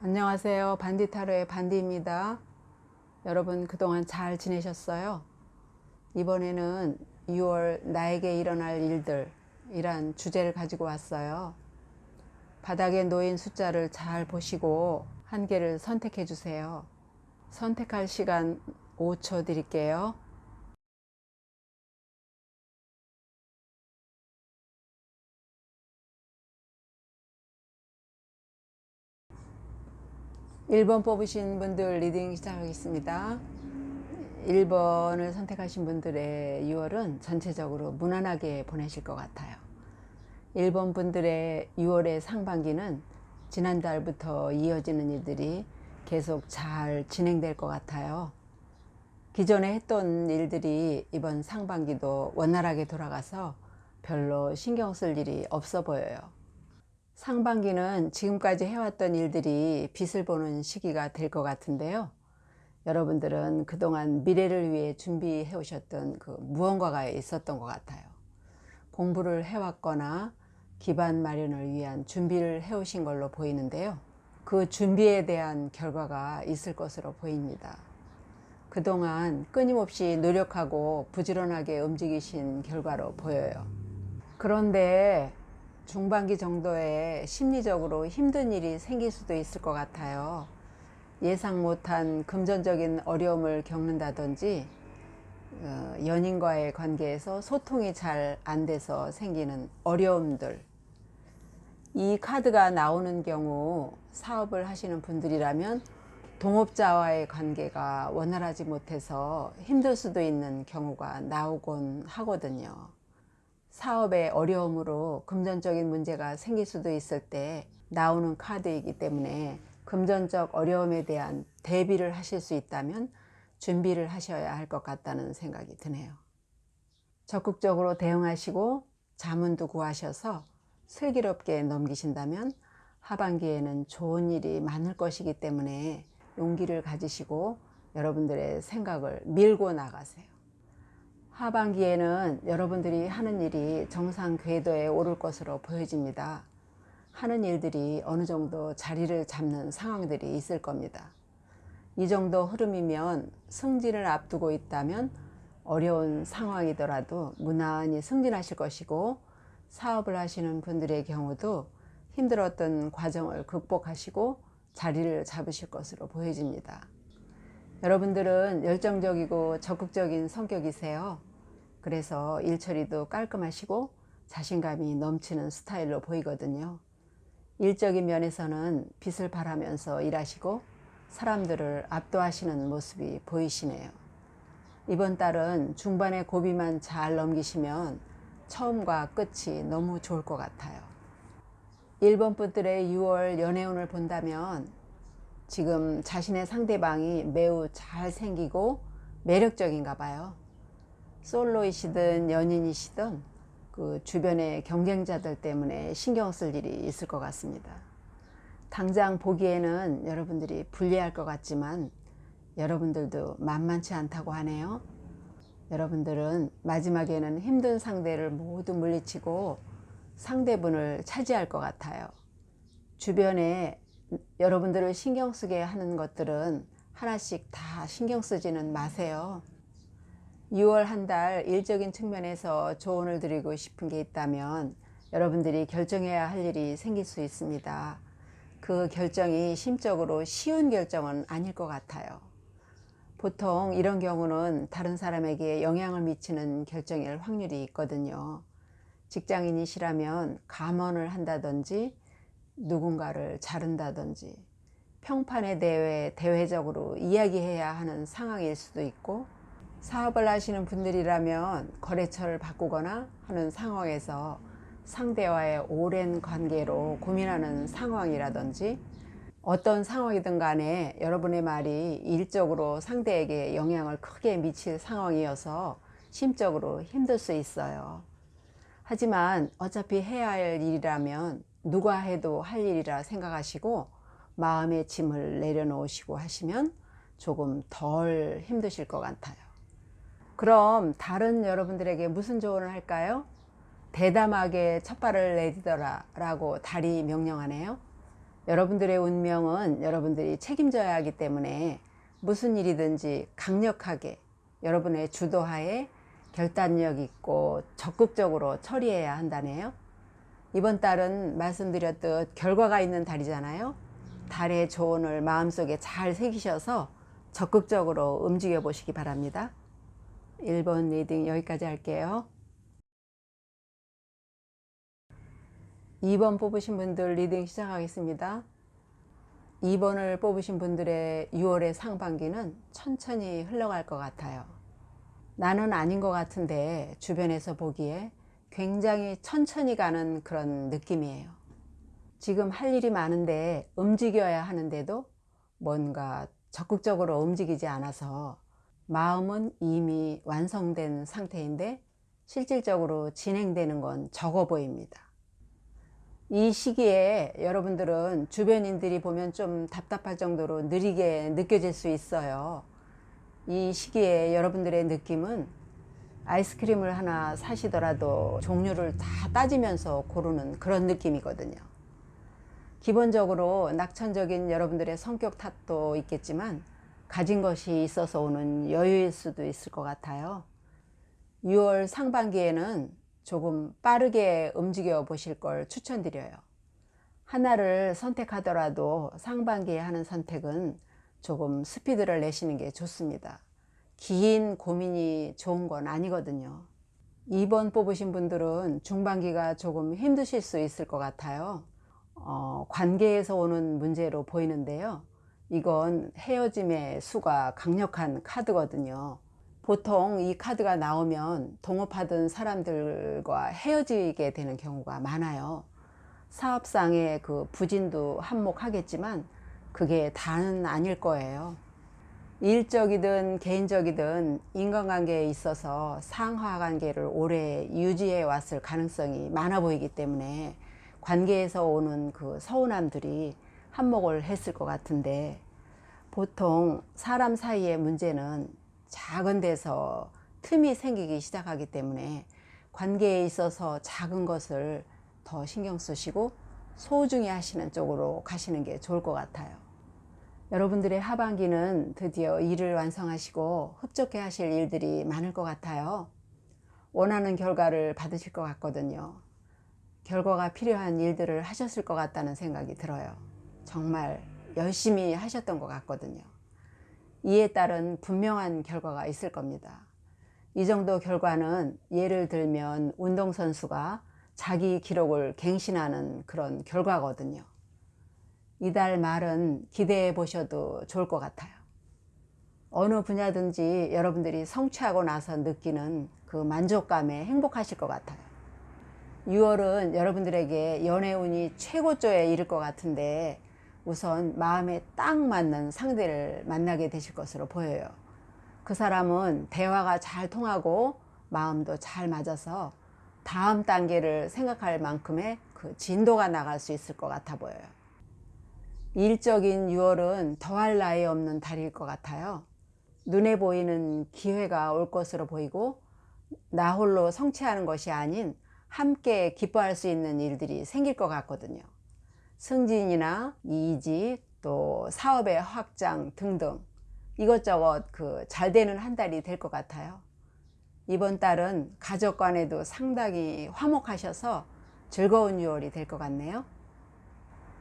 안녕하세요. 반디타로의 반디입니다. 여러분 그동안 잘 지내셨어요? 이번에는 6월 나에게 일어날 일들이란 주제를 가지고 왔어요. 바닥에 놓인 숫자를 잘 보시고 한 개를 선택해 주세요. 선택할 시간 5초 드릴게요. 1번 뽑으신 분들 리딩 시작하겠습니다. 1번을 선택하신 분들의 6월은 전체적으로 무난하게 보내실 것 같아요. 1번 분들의 6월의 상반기는 지난달부터 이어지는 일들이 계속 잘 진행될 것 같아요. 기존에 했던 일들이 이번 상반기도 원활하게 돌아가서 별로 신경 쓸 일이 없어 보여요. 상반기는 지금까지 해왔던 일들이 빛을 보는 시기가 될 것 같은데요. 여러분들은 그동안 미래를 위해 준비해 오셨던 그 무언가가 있었던 것 같아요. 공부를 해왔거나 기반 마련을 위한 준비를 해오신 걸로 보이는데요. 그 준비에 대한 결과가 있을 것으로 보입니다. 그동안 끊임없이 노력하고 부지런하게 움직이신 결과로 보여요. 그런데 중반기 정도에 심리적으로 힘든 일이 생길 수도 있을 것 같아요. 예상 못한 금전적인 어려움을 겪는다든지 연인과의 관계에서 소통이 잘 안 돼서 생기는 어려움들, 이 카드가 나오는 경우 사업을 하시는 분들이라면 동업자와의 관계가 원활하지 못해서 힘들 수도 있는 경우가 나오곤 하거든요. 사업의 어려움으로 금전적인 문제가 생길 수도 있을 때 나오는 카드이기 때문에 금전적 어려움에 대한 대비를 하실 수 있다면 준비를 하셔야 할 것 같다는 생각이 드네요. 적극적으로 대응하시고 자문도 구하셔서 슬기롭게 넘기신다면 하반기에는 좋은 일이 많을 것이기 때문에 용기를 가지시고 여러분들의 생각을 밀고 나가세요. 하반기에는 여러분들이 하는 일이 정상 궤도에 오를 것으로 보여집니다. 하는 일들이 어느 정도 자리를 잡는 상황들이 있을 겁니다. 이 정도 흐름이면 승진을 앞두고 있다면 어려운 상황이더라도 무난히 승진하실 것이고, 사업을 하시는 분들의 경우도 힘들었던 과정을 극복하시고 자리를 잡으실 것으로 보여집니다. 여러분들은 열정적이고 적극적인 성격이세요. 그래서 일 처리도 깔끔하시고 자신감이 넘치는 스타일로 보이거든요. 일적인 면에서는 빛을 발하면서 일하시고 사람들을 압도하시는 모습이 보이시네요. 이번 달은 중반의 고비만 잘 넘기시면 처음과 끝이 너무 좋을 것 같아요. 1번 분들의 6월 연애운을 본다면 지금 자신의 상대방이 매우 잘생기고 매력적인가 봐요. 솔로이시든 연인이시든 그 주변의 경쟁자들 때문에 신경 쓸 일이 있을 것 같습니다. 당장 보기에는 여러분들이 불리할 것 같지만 여러분들도 만만치 않다고 하네요. 여러분들은 마지막에는 힘든 상대를 모두 물리치고 상대분을 차지할 것 같아요. 주변에 여러분들을 신경 쓰게 하는 것들은 하나씩 다 신경 쓰지는 마세요. 6월 한 달 일적인 측면에서 조언을 드리고 싶은 게 있다면 여러분들이 결정해야 할 일이 생길 수 있습니다. 그 결정이 심적으로 쉬운 결정은 아닐 것 같아요. 보통 이런 경우는 다른 사람에게 영향을 미치는 결정일 확률이 있거든요. 직장인이시라면 감언을 한다든지 누군가를 자른다든지 평판에 대해 대외적으로 이야기해야 하는 상황일 수도 있고, 사업을 하시는 분들이라면 거래처를 바꾸거나 하는 상황에서 상대와의 오랜 관계로 고민하는 상황이라든지, 어떤 상황이든 간에 여러분의 말이 일적으로 상대에게 영향을 크게 미칠 상황이어서 심적으로 힘들 수 있어요. 하지만 어차피 해야 할 일이라면 누가 해도 할 일이라 생각하시고 마음의 짐을 내려놓으시고 하시면 조금 덜 힘드실 것 같아요. 그럼 다른 여러분들에게 무슨 조언을 할까요? 대담하게 첫 발을 내디뎌라 라고 달이 명령하네요. 여러분들의 운명은 여러분들이 책임져야 하기 때문에 무슨 일이든지 강력하게 여러분의 주도하에 결단력 있고 적극적으로 처리해야 한다네요. 이번 달은 말씀드렸듯 결과가 있는 달이잖아요. 달의 조언을 마음속에 잘 새기셔서 적극적으로 움직여 보시기 바랍니다. 1번 리딩 여기까지 할게요. 2번 뽑으신 분들 리딩 시작하겠습니다. 2번을 뽑으신 분들의 6월의 상반기는 천천히 흘러갈 것 같아요. 나는 아닌 것 같은데 주변에서 보기에 굉장히 천천히 가는 그런 느낌이에요. 지금 할 일이 많은데 움직여야 하는데도 뭔가 적극적으로 움직이지 않아서 마음은 이미 완성된 상태인데 실질적으로 진행되는 건 적어 보입니다. 이 시기에 여러분들은 주변인들이 보면 좀 답답할 정도로 느리게 느껴질 수 있어요. 이 시기에 여러분들의 느낌은 아이스크림을 하나 사시더라도 종류를 다 따지면서 고르는 그런 느낌이거든요. 기본적으로 낙천적인 여러분들의 성격 탓도 있겠지만 가진 것이 있어서 오는 여유일 수도 있을 것 같아요. 6월 상반기에는 조금 빠르게 움직여 보실 걸 추천드려요. 하나를 선택하더라도 상반기에 하는 선택은 조금 스피드를 내시는 게 좋습니다. 긴 고민이 좋은 건 아니거든요. 2번 뽑으신 분들은 중반기가 조금 힘드실 수 있을 것 같아요. 관계에서 오는 문제로 보이는데요. 이건 헤어짐의 수가 강력한 카드거든요. 보통 이 카드가 나오면 동업하던 사람들과 헤어지게 되는 경우가 많아요. 사업상의 그 부진도 한몫하겠지만 그게 다는 아닐 거예요. 일적이든 개인적이든 인간관계에 있어서 상하관계를 오래 유지해 왔을 가능성이 많아 보이기 때문에 관계에서 오는 그 서운함들이 한몫을 했을 것 같은데, 보통 사람 사이의 문제는 작은 데서 틈이 생기기 시작하기 때문에 관계에 있어서 작은 것을 더 신경 쓰시고 소중히 하시는 쪽으로 가시는 게 좋을 것 같아요. 여러분들의 하반기는 드디어 일을 완성하시고 흡족해 하실 일들이 많을 것 같아요. 원하는 결과를 받으실 것 같거든요. 결과가 필요한 일들을 하셨을 것 같다는 생각이 들어요. 정말 열심히 하셨던 것 같거든요. 이에 따른 분명한 결과가 있을 겁니다. 이 정도 결과는 예를 들면 운동선수가 자기 기록을 갱신하는 그런 결과거든요. 이달 말은 기대해 보셔도 좋을 것 같아요. 어느 분야든지 여러분들이 성취하고 나서 느끼는 그 만족감에 행복하실 것 같아요. 6월은 여러분들에게 연애운이 최고조에 이를 것 같은데 우선 마음에 딱 맞는 상대를 만나게 되실 것으로 보여요. 그 사람은 대화가 잘 통하고 마음도 잘 맞아서 다음 단계를 생각할 만큼의 그 진도가 나갈 수 있을 것 같아 보여요. 일적인 6월은 더할 나위 없는 달일 것 같아요. 눈에 보이는 기회가 올 것으로 보이고 나 홀로 성취하는 것이 아닌 함께 기뻐할 수 있는 일들이 생길 것 같거든요. 승진이나 이직, 또 사업의 확장 등등 이것저것 잘 되는 한 달이 될 것 같아요. 이번 달은 가족 간에도 상당히 화목하셔서 즐거운 6월이 될 것 같네요.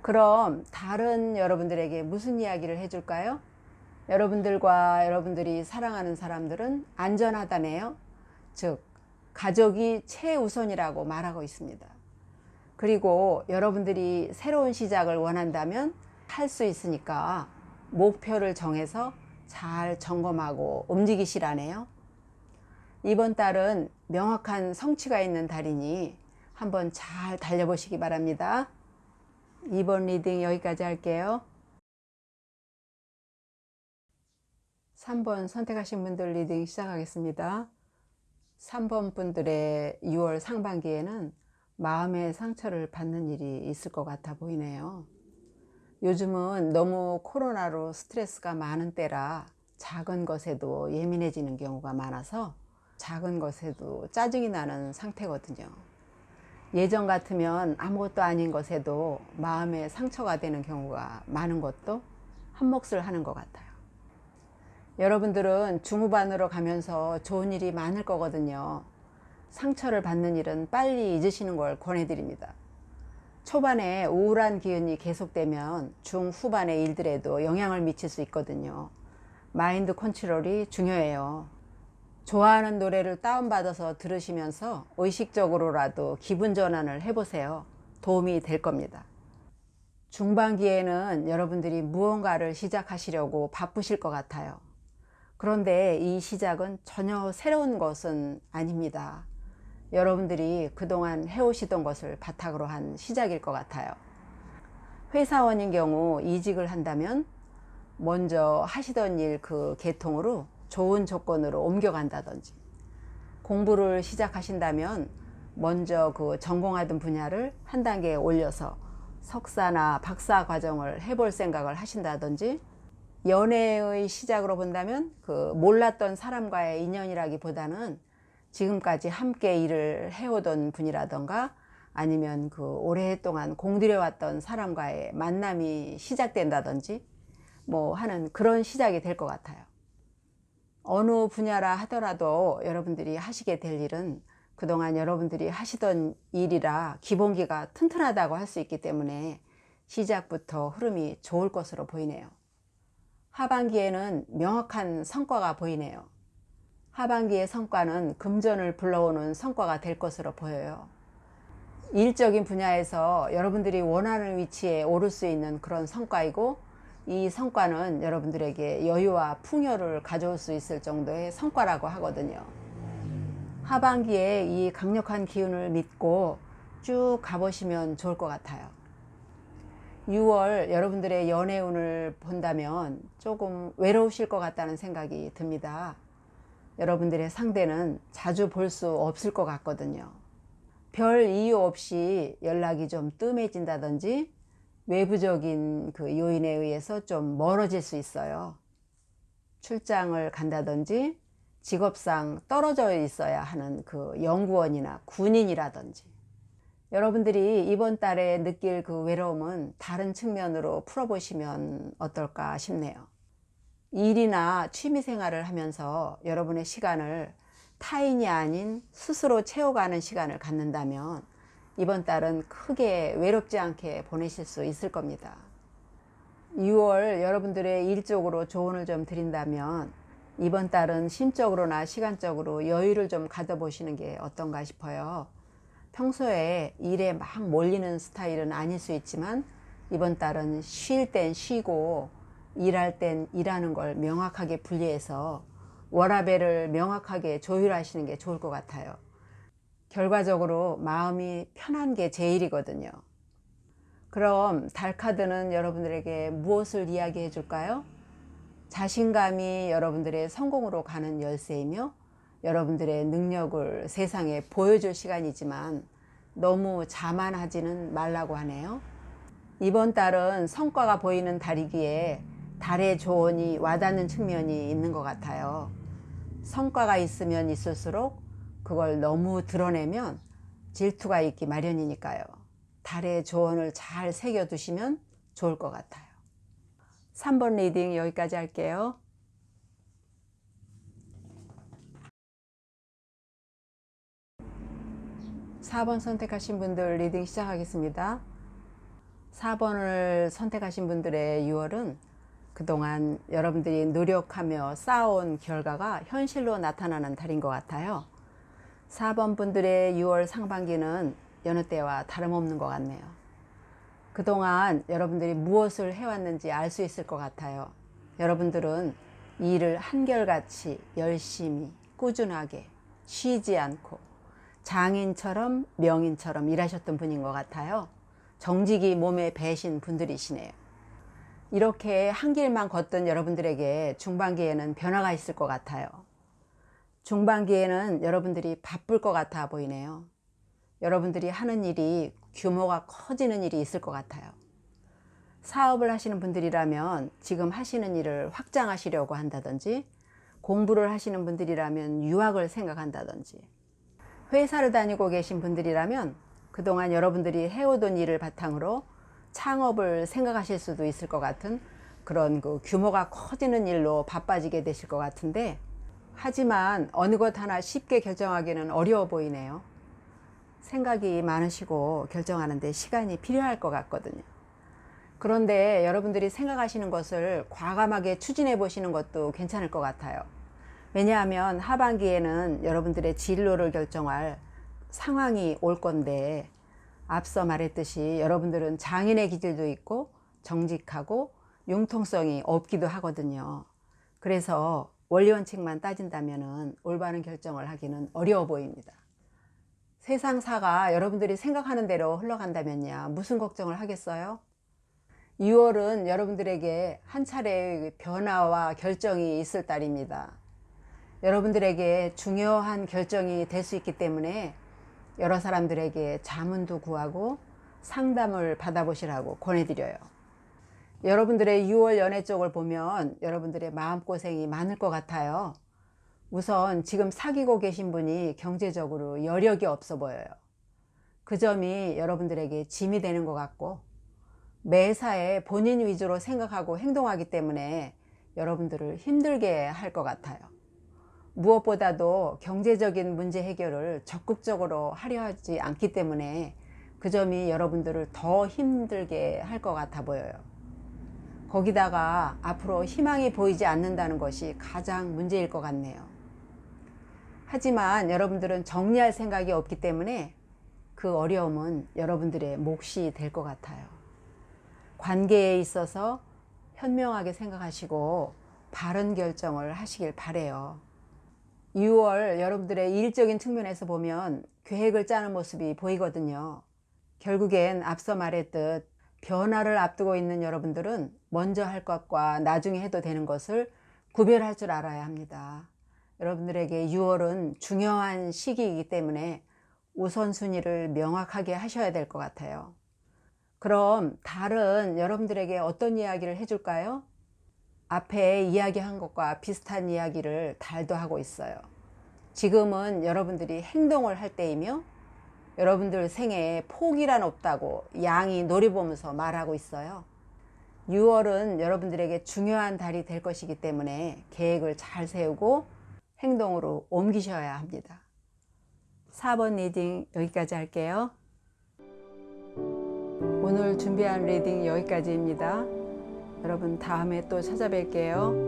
그럼 다른 여러분들에게 무슨 이야기를 해줄까요? 여러분들과 여러분들이 사랑하는 사람들은 안전하다네요. 즉, 가족이 최우선이라고 말하고 있습니다. 그리고 여러분들이 새로운 시작을 원한다면 할 수 있으니까 목표를 정해서 잘 점검하고 움직이시라네요. 이번 달은 명확한 성취가 있는 달이니 한번 잘 달려보시기 바랍니다. 2번 리딩 여기까지 할게요. 3번 선택하신 분들 리딩 시작하겠습니다. 3번 분들의 6월 상반기에는 마음의 상처를 받는 일이 있을 것 같아 보이네요. 요즘은 너무 코로나로 스트레스가 많은 때라 작은 것에도 예민해지는 경우가 많아서 작은 것에도 짜증이 나는 상태거든요. 예전 같으면 아무것도 아닌 것에도 마음에 상처가 되는 경우가 많은 것도 한몫을 하는 것 같아요. 여러분들은 중후반으로 가면서 좋은 일이 많을 거거든요. 상처를 받는 일은 빨리 잊으시는 걸 권해드립니다. 초반에 우울한 기운이 계속되면 중후반의 일들에도 영향을 미칠 수 있거든요. 마인드 컨트롤이 중요해요. 좋아하는 노래를 다운받아서 들으시면서 의식적으로라도 기분 전환을 해보세요. 도움이 될 겁니다. 중반기에는 여러분들이 무언가를 시작하시려고 바쁘실 것 같아요. 그런데 이 시작은 전혀 새로운 것은 아닙니다. 여러분들이 그동안 해오시던 것을 바탕으로 한 시작일 것 같아요. 회사원인 경우 이직을 한다면 먼저 하시던 일 그 계통으로 좋은 조건으로 옮겨간다든지, 공부를 시작하신다면 먼저 그 전공하던 분야를 한 단계 올려서 석사나 박사 과정을 해볼 생각을 하신다든지, 연애의 시작으로 본다면 그 몰랐던 사람과의 인연이라기보다는 지금까지 함께 일을 해오던 분이라던가 아니면 그 오랫동안 공들여왔던 사람과의 만남이 시작된다든지 뭐 하는 그런 시작이 될 것 같아요. 어느 분야라 하더라도 여러분들이 하시게 될 일은 그동안 여러분들이 하시던 일이라 기본기가 튼튼하다고 할 수 있기 때문에 시작부터 흐름이 좋을 것으로 보이네요. 하반기에는 명확한 성과가 보이네요. 하반기의 성과는 금전을 불러오는 성과가 될 것으로 보여요. 일적인 분야에서 여러분들이 원하는 위치에 오를 수 있는 그런 성과이고, 이 성과는 여러분들에게 여유와 풍요를 가져올 수 있을 정도의 성과라고 하거든요. 하반기에 이 강력한 기운을 믿고 쭉 가보시면 좋을 것 같아요. 6월 여러분들의 연애운을 본다면 조금 외로우실 것 같다는 생각이 듭니다. 여러분들의 상대는 자주 볼 수 없을 것 같거든요. 별 이유 없이 연락이 좀 뜸해진다든지 외부적인 그 요인에 의해서 좀 멀어질 수 있어요. 출장을 간다든지 직업상 떨어져 있어야 하는 그 연구원이나 군인이라든지, 여러분들이 이번 달에 느낄 그 외로움은 다른 측면으로 풀어보시면 어떨까 싶네요. 일이나 취미생활을 하면서 여러분의 시간을 타인이 아닌 스스로 채워가는 시간을 갖는다면 이번 달은 크게 외롭지 않게 보내실 수 있을 겁니다. 6월 여러분들의 일적으로 조언을 좀 드린다면 이번 달은 심적으로나 시간적으로 여유를 좀 가져보시는 게 어떤가 싶어요. 평소에 일에 막 몰리는 스타일은 아닐 수 있지만 이번 달은 쉴 땐 쉬고 일할 땐 일하는 걸 명확하게 분리해서 워라밸을 명확하게 조율하시는 게 좋을 것 같아요. 결과적으로 마음이 편한 게 제일이거든요. 그럼 달 카드는 여러분들에게 무엇을 이야기해 줄까요? 자신감이 여러분들의 성공으로 가는 열쇠이며 여러분들의 능력을 세상에 보여줄 시간이지만 너무 자만하지는 말라고 하네요. 이번 달은 성과가 보이는 달이기에 달의 조언이 와닿는 측면이 있는 것 같아요. 성과가 있으면 있을수록 그걸 너무 드러내면 질투가 있기 마련이니까요. 달의 조언을 잘 새겨두시면 좋을 것 같아요. 3번 리딩 여기까지 할게요. 4번 선택하신 분들 리딩 시작하겠습니다. 4번을 선택하신 분들의 6월은 그동안 여러분들이 노력하며 쌓아온 결과가 현실로 나타나는 달인 것 같아요. 4번 분들의 6월 상반기는 여느 때와 다름없는 것 같네요. 그동안 여러분들이 무엇을 해왔는지 알 수 있을 것 같아요. 여러분들은 일을 한결같이 열심히 꾸준하게 쉬지 않고 장인처럼 명인처럼 일하셨던 분인 것 같아요. 정직이 몸에 배신 분들이시네요. 이렇게 한 길만 걷던 여러분들에게 중반기에는 변화가 있을 것 같아요. 중반기에는 여러분들이 바쁠 것 같아 보이네요. 여러분들이 하는 일이 규모가 커지는 일이 있을 것 같아요. 사업을 하시는 분들이라면 지금 하시는 일을 확장하시려고 한다든지, 공부를 하시는 분들이라면 유학을 생각한다든지, 회사를 다니고 계신 분들이라면 그동안 여러분들이 해오던 일을 바탕으로 창업을 생각하실 수도 있을 것 같은 그런 그 규모가 커지는 일로 바빠지게 되실 것 같은데, 하지만 어느 것 하나 쉽게 결정하기는 어려워 보이네요. 생각이 많으시고 결정하는데 시간이 필요할 것 같거든요. 그런데 여러분들이 생각하시는 것을 과감하게 추진해 보시는 것도 괜찮을 것 같아요. 왜냐하면 하반기에는 여러분들의 진로를 결정할 상황이 올 건데, 앞서 말했듯이 여러분들은 장인의 기질도 있고 정직하고 융통성이 없기도 하거든요. 그래서 원리원칙만 따진다면 올바른 결정을 하기는 어려워 보입니다. 세상사가 여러분들이 생각하는 대로 흘러간다면야 무슨 걱정을 하겠어요? 6월은 여러분들에게 한 차례의 변화와 결정이 있을 달입니다. 여러분들에게 중요한 결정이 될 수 있기 때문에 여러 사람들에게 자문도 구하고 상담을 받아보시라고 권해드려요. 여러분들의 6월 연애 쪽을 보면 여러분들의 마음고생이 많을 것 같아요. 우선 지금 사귀고 계신 분이 경제적으로 여력이 없어 보여요. 그 점이 여러분들에게 짐이 되는 것 같고, 매사에 본인 위주로 생각하고 행동하기 때문에 여러분들을 힘들게 할 것 같아요. 무엇보다도 경제적인 문제 해결을 적극적으로 하려 하지 않기 때문에 그 점이 여러분들을 더 힘들게 할 것 같아 보여요. 거기다가 앞으로 희망이 보이지 않는다는 것이 가장 문제일 것 같네요. 하지만 여러분들은 정리할 생각이 없기 때문에 그 어려움은 여러분들의 몫이 될 것 같아요. 관계에 있어서 현명하게 생각하시고 바른 결정을 하시길 바라요. 6월 여러분들의 일적인 측면에서 보면 계획을 짜는 모습이 보이거든요. 결국엔 앞서 말했듯 변화를 앞두고 있는 여러분들은 먼저 할 것과 나중에 해도 되는 것을 구별할 줄 알아야 합니다. 여러분들에게 6월은 중요한 시기이기 때문에 우선순위를 명확하게 하셔야 될 것 같아요. 그럼 달은 여러분들에게 어떤 이야기를 해줄까요? 앞에 이야기한 것과 비슷한 이야기를 달도 하고 있어요. 지금은 여러분들이 행동을 할 때이며 여러분들 생애에 포기란 없다고 양이 노려보면서 말하고 있어요. 6월은 여러분들에게 중요한 달이 될 것이기 때문에 계획을 잘 세우고 행동으로 옮기셔야 합니다. 4번 리딩 여기까지 할게요. 오늘 준비한 리딩 여기까지입니다. 여러분 다음에 또 찾아뵐게요.